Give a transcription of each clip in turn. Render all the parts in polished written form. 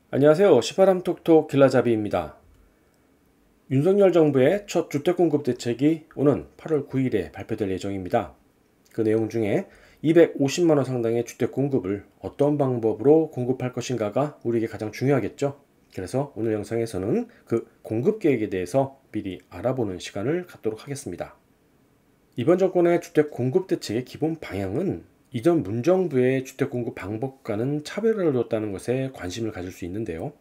안녕하세요. 시바람 톡톡 길라잡이입니다. 윤석열 정부의 첫 주택공급 대책이 오는 8월 9일에 발표될 예정입니다. 그 내용 중에 250만원 상당의 주택공급을 어떤 방법으로 공급할 것인가가 우리에게 가장 중요하겠죠. 그래서 오늘 영상에서는 그 공급 계획에 대해서 미리 알아보는 시간을 갖도록 하겠습니다. 이번 정권의 주택공급 대책의 기본 방향은 이전 문정부의 주택공급 방법과는 차별화를 뒀다는 것에 관심을 가질 수 있는데요.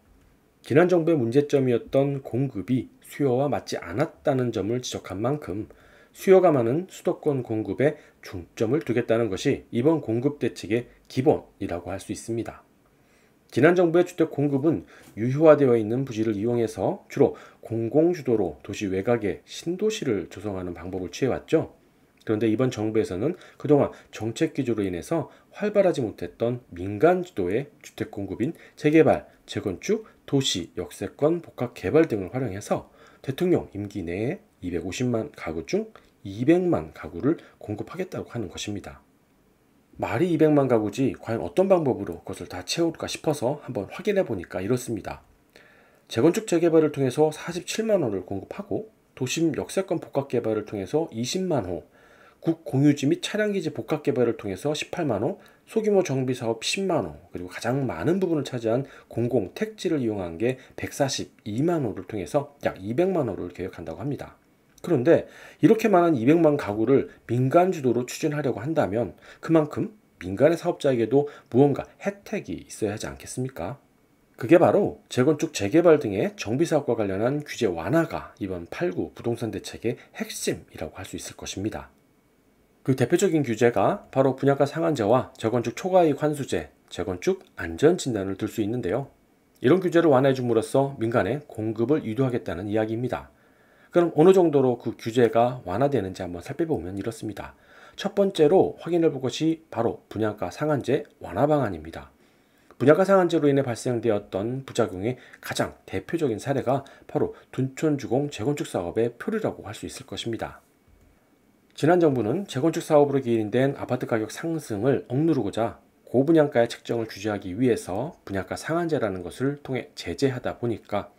지난 정부의 문제점이었던 공급이 수요와 맞지 않았다는 점을 지적한 만큼 수요가 많은 수도권 공급에 중점을 두겠다는 것이 이번 공급 대책의 기본이라고 할 수 있습니다. 지난 정부의 주택 공급은 유효화되어 있는 부지를 이용해서 주로 공공주도로 도시 외곽에 신도시를 조성하는 방법을 취해왔죠. 그런데 이번 정부에서는 그동안 정책 기조로 인해서 활발하지 못했던 민간 주도의 주택 공급인 재개발, 재건축, 도시, 역세권, 복합 개발 등을 활용해서 대통령 임기 내에 250만 가구 중 200만 가구를 공급하겠다고 하는 것입니다. 말이 200만 가구지 과연 어떤 방법으로 그것을 다 채울까 싶어서 한번 확인해 보니까 이렇습니다. 재건축 재개발을 통해서 47만 호를 공급하고 도심 역세권 복합 개발을 통해서 20만 호, 국공유지 및 차량기지 복합개발을 통해서 18만호, 소규모 정비사업 10만호, 그리고 가장 많은 부분을 차지한 공공택지를 이용한 게 142만호를 통해서 약 200만호를 계획한다고 합니다. 그런데 이렇게 많은 200만 가구를 민간 주도로 추진하려고 한다면 그만큼 민간의 사업자에게도 무언가 혜택이 있어야 하지 않겠습니까? 그게 바로 재건축 재개발 등의 정비사업과 관련한 규제 완화가 이번 8구 부동산 대책의 핵심이라고 할 수 있을 것입니다. 그 대표적인 규제가 바로 분양가 상한제와 재건축 초과이익 환수제, 재건축 안전진단을 들 수 있는데요. 이런 규제를 완화해 줌으로써 민간의 공급을 유도하겠다는 이야기입니다. 그럼 어느 정도로 그 규제가 완화되는지 한번 살펴보면 이렇습니다. 첫 번째로 확인해 볼 것이 바로 분양가 상한제 완화 방안입니다. 분양가 상한제로 인해 발생되었던 부작용의 가장 대표적인 사례가 바로 둔촌주공 재건축 사업의 표류라고 할 수 있을 것입니다. 지난 정부는 재건축 사업으로 기인된 아파트 가격 상승을 억누르고자 고분양가의 책정을 규제하기 위해서 분양가 상한제라는 것을 통해 제재하다 보니까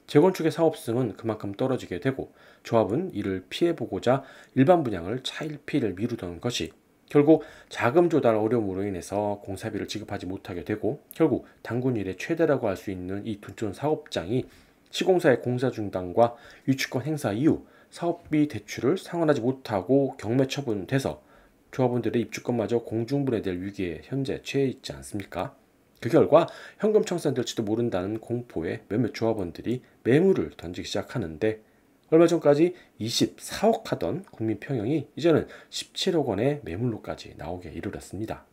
재건축의 사업성은 그만큼 떨어지게 되고 조합은 이를 피해보고자 일반 분양을 차일피일 미루던 것이 결국 자금 조달 어려움으로 인해서 공사비를 지급하지 못하게 되고 결국 단군 일의 최대라고 할 수 있는 이 둔촌 사업장이 시공사의 공사 중단과 유치권 행사 이후 사업비 대출을 상환하지 못하고 경매 처분돼서 조합원들의 입주권마저 공중분해될 위기에 현재 처해 있지 않습니까? 그 결과 현금 청산될지도 모른다는 공포에 몇몇 조합원들이 매물을 던지기 시작하는데 얼마 전까지 24억 하던 국민 평형이 이제는 17억 원의 매물로까지 나오게 이르렀습니다.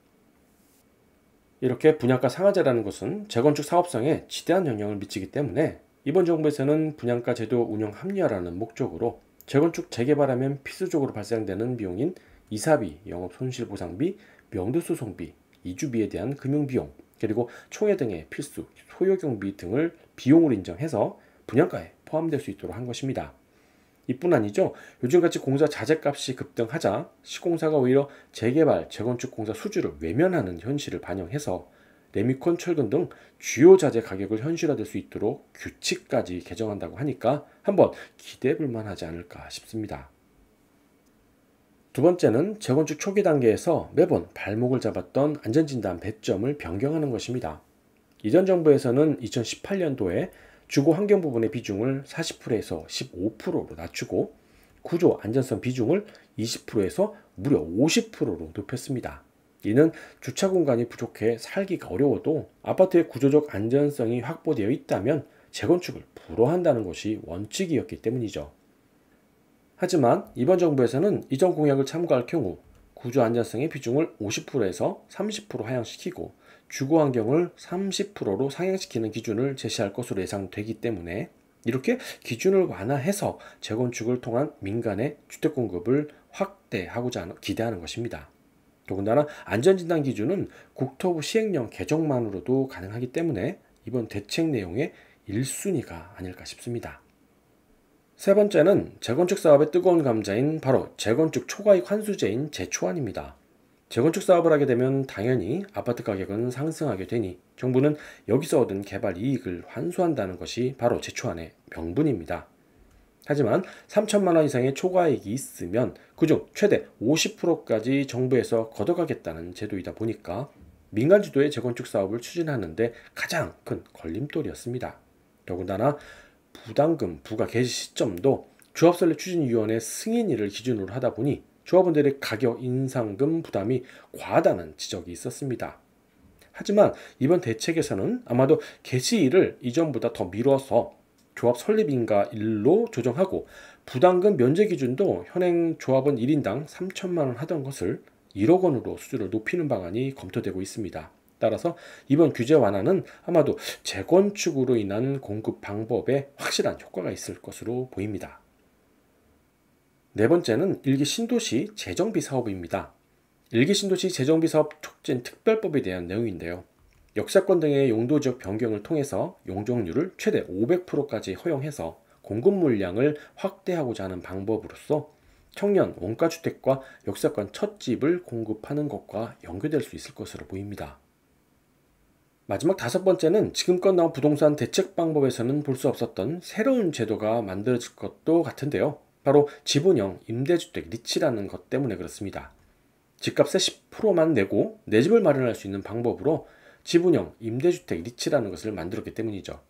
이렇게 분양가 상한제라는 것은 재건축 사업성에 지대한 영향을 미치기 때문에 이번 정부에서는 분양가 제도 운영 합리화라는 목적으로 재건축 재개발하면 필수적으로 발생되는 비용인 이사비, 영업손실보상비, 명도소송비, 이주비에 대한 금융비용, 그리고 총회 등의 필수 소요경비 등을 비용으로 인정해서 분양가에 포함될 수 있도록 한 것입니다. 이뿐 아니죠. 요즘같이 공사 자재값이 급등하자 시공사가 오히려 재개발, 재건축 공사 수주를 외면하는 현실을 반영해서 레미콘, 철근 등 주요 자재 가격을 현실화될 수 있도록 규칙까지 개정한다고 하니까 한번 기대해 볼 만하지 않을까 싶습니다. 두 번째는 재건축 초기 단계에서 매번 발목을 잡았던 안전진단 배점을 변경하는 것입니다. 이전 정부에서는 2018년도에 주거 환경 부분의 비중을 40%에서 15%로 낮추고 구조 안전성 비중을 20%에서 무려 50%로 높였습니다. 이는 주차 공간이 부족해 살기가 어려워도 아파트의 구조적 안전성이 확보되어 있다면 재건축을 불허한다는 것이 원칙이었기 때문이죠. 하지만 이번 정부에서는 이전 공약을 참고할 경우 구조 안전성의 비중을 50%에서 30% 하향시키고 주거 환경을 30%로 상향시키는 기준을 제시할 것으로 예상되기 때문에 이렇게 기준을 완화해서 재건축을 통한 민간의 주택 공급을 확대하고자 기대하는 것입니다. 더군다나 안전진단 기준은 국토부 시행령 개정만으로도 가능하기 때문에 이번 대책 내용의 1순위가 아닐까 싶습니다. 세 번째는 재건축 사업의 뜨거운 감자인 바로 재건축 초과이익 환수제인 재초안입니다. 재건축 사업을 하게 되면 당연히 아파트 가격은 상승하게 되니 정부는 여기서 얻은 개발 이익을 환수한다는 것이 바로 제초안의 명분입니다. 하지만 3천만 원 이상의 초과이익이 있으면 그중 최대 50%까지 정부에서 걷어가겠다는 제도이다 보니까 민간 주도의 재건축 사업을 추진하는데 가장 큰 걸림돌이었습니다. 더군다나 부담금 부과 개시 시점도 조합설립 추진위원회 승인일을 기준으로 하다 보니 조합원들의 가격 인상금 부담이 과하다는 지적이 있었습니다. 하지만 이번 대책에서는 아마도 개시일을 이전보다 더 미뤄서 조합 설립인가 일로 조정하고 부담금 면제 기준도 현행 조합원 1인당 3천만 원 하던 것을 1억 원으로 수준을 높이는 방안이 검토되고 있습니다. 따라서 이번 규제 완화는 아마도 재건축으로 인한 공급 방법에 확실한 효과가 있을 것으로 보입니다. 네 번째는 일기 신도시 재정비 사업입니다. 일기 신도시 재정비 사업 촉진 특별법에 대한 내용인데요. 역사권 등의 용도지역 변경을 통해서 용적률을 최대 500%까지 허용해서 공급 물량을 확대하고자 하는 방법으로서 청년 원가주택과 역사권 첫 집을 공급하는 것과 연계될 수 있을 것으로 보입니다. 마지막 다섯 번째는 지금껏 나온 부동산 대책 방법에서는 볼 수 없었던 새로운 제도가 만들어질 것도 같은데요. 바로 지분형 임대주택 리츠라는 것 때문에 그렇습니다. 집값의 10%만 내고 내 집을 마련할 수 있는 방법으로 지분형 임대주택 리츠라는 것을 만들었기 때문이죠.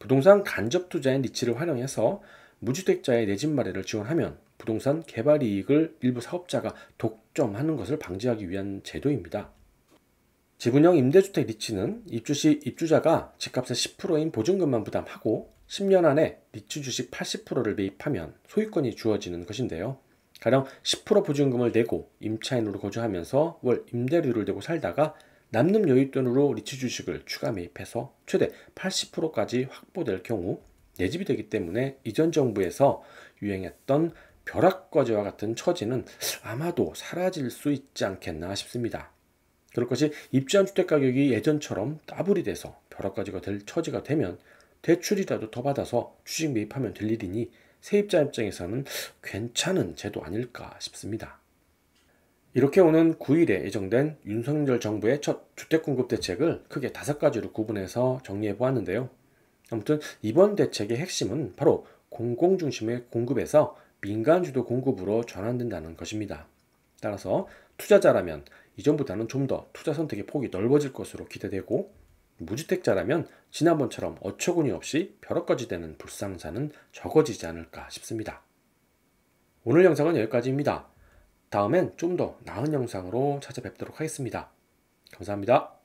부동산 간접 투자인 리츠를 활용해서 무주택자의 내 집 마련을 지원하면 부동산 개발 이익을 일부 사업자가 독점하는 것을 방지하기 위한 제도입니다. 지분형 임대주택 리츠는 입주 시 입주자가 집값의 10%인 보증금만 부담하고 10년 안에 리츠 주식 80%를 매입하면 소유권이 주어지는 것인데요. 가령 10% 보증금을 내고 임차인으로 거주하면서 월 임대료를 내고 살다가 남는 여윳돈으로 리츠 주식을 추가 매입해서 최대 80%까지 확보될 경우 내 집이 되기 때문에 이전 정부에서 유행했던 벼락거지와 같은 처지는 아마도 사라질 수 있지 않겠나 싶습니다. 그럴 것이 입주한 주택 가격이 예전처럼 따블이 돼서 벼락거지가 될 처지가 되면 대출이라도 더 받아서 주식 매입하면 될 일이니 세입자 입장에서는 괜찮은 제도 아닐까 싶습니다. 이렇게 오는 9일에 예정된 윤석열 정부의 첫 주택공급 대책을 크게 5가지로 구분해서 정리해 보았는데요. 아무튼 이번 대책의 핵심은 바로 공공중심의 공급에서 민간주도 공급으로 전환된다는 것입니다. 따라서 투자자라면 이전보다는 좀 더 투자 선택의 폭이 넓어질 것으로 기대되고 무주택자라면 지난번처럼 어처구니 없이 벼락거지 되는 불상사는 적어지지 않을까 싶습니다. 오늘 영상은 여기까지입니다. 다음엔 좀 더 나은 영상으로 찾아뵙도록 하겠습니다. 감사합니다.